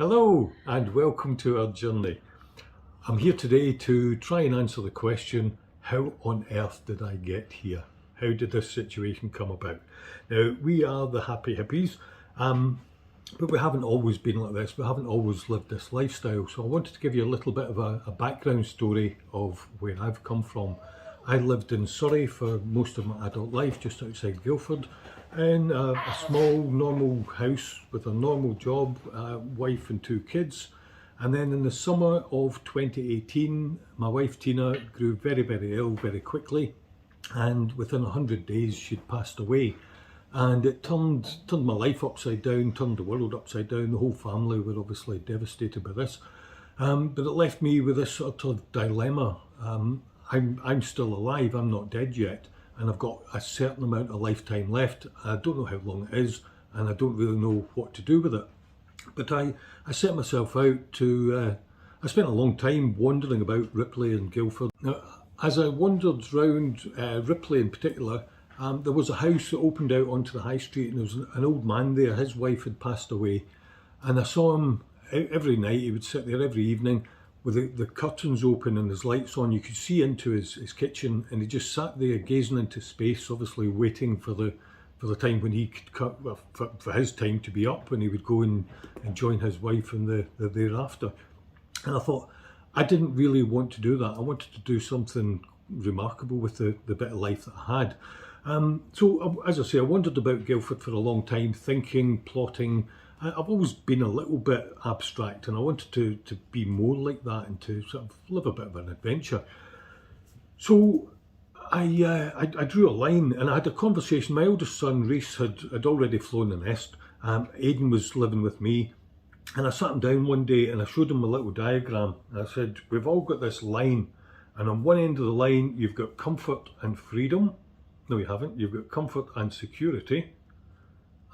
Hello and welcome to our journey. I'm here today to try and answer the question, how on earth did I get here? How did this situation come about? Now, we are the happy hippies, but we haven't always been like this. We haven't always lived this lifestyle. So I wanted to give you a little bit of a background story of where I've come from. I lived in Surrey for most of my adult life, just outside Guildford, in a small normal house with a normal job, wife and 2 kids. And then in the summer of 2018, my wife Tina grew very, very ill very quickly, and within 100 days she'd passed away. And it turned my life upside down, turned the world upside down. The whole family were obviously devastated by this, but it left me with this sort of dilemma. I'm still alive, I'm not dead yet, and I've got a certain amount of lifetime left. I don't know how long it is, and I don't really know what to do with it. But I set myself out to, I spent a long time wandering about Ripley and Guildford. Now, as I wandered round Ripley in particular, there was a house that opened out onto the high street, and there was an old man there. His wife had passed away, and I saw him every night. He would sit there every evening with the curtains open and his lights on. You could see into his kitchen, and he just sat there gazing into space, obviously waiting for the time when he could for his time to be up, when he would go and join his wife in the thereafter. And I thought, I didn't really want to do that. I wanted to do something remarkable with the bit of life that I had. So as I say, I wandered about Guildford for a long time, thinking, plotting. I've always been a little bit abstract, and I wanted to be more like that and to sort of live a bit of an adventure. So I drew a line, and I had a conversation. My eldest son, Reese, had already flown the nest. Aidan was living with me, and I sat him down one day and I showed him a little diagram. And I said, we've all got this line, and on one end of the line, you've got comfort and freedom. No, you haven't. You've got comfort and security.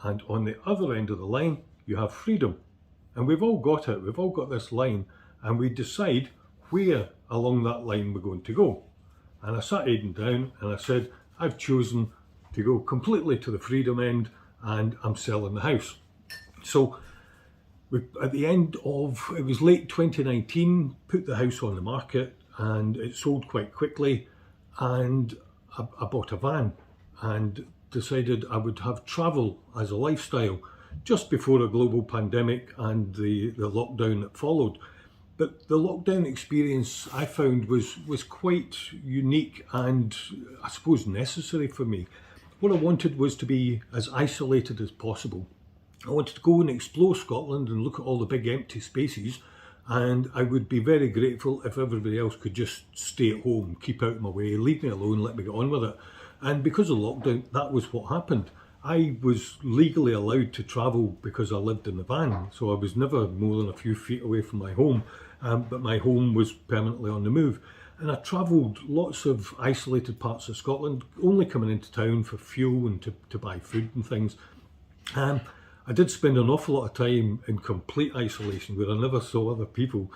And on the other end of the line, you have freedom. And we've all got it. We've all got this line, and we decide where along that line we're going to go. And I sat Aidan down and I said, I've chosen to go completely to the freedom end, and I'm selling the house. So at the end of, it was late 2019, put the house on the market, and it sold quite quickly. And I bought a van and decided I would have travel as a lifestyle just before a global pandemic and the lockdown that followed. But the lockdown experience I found was quite unique and I suppose necessary for me. What I wanted was to be as isolated as possible. I wanted to go and explore Scotland and look at all the big empty spaces, and I would be very grateful if everybody else could just stay at home, keep out of my way, leave me alone, let me get on with it. And because of lockdown, that was what happened. I was legally allowed to travel because I lived in the van, so I was never more than a few feet away from my home, but my home was permanently on the move. And I travelled lots of isolated parts of Scotland, only coming into town for fuel and to buy food and things. I did spend an awful lot of time in complete isolation where I never saw other people.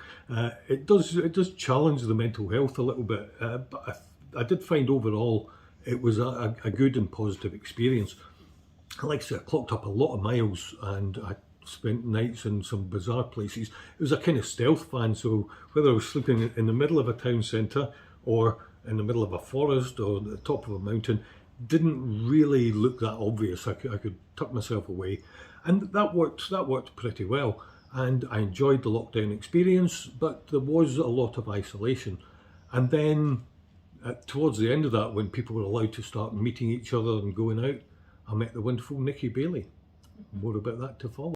It does challenge the mental health a little bit, but I did find overall it was a good and positive experience. Like I say, I clocked up a lot of miles, and I spent nights in some bizarre places. It was a kind of stealth van, so whether I was sleeping in the middle of a town centre or in the middle of a forest or the top of a mountain, didn't really look that obvious. I could tuck myself away, and that worked pretty well. And I enjoyed the lockdown experience, but there was a lot of isolation. And then towards the end of that, when people were allowed to start meeting each other and going out, I met the wonderful Nikki Bailey. More about that to follow.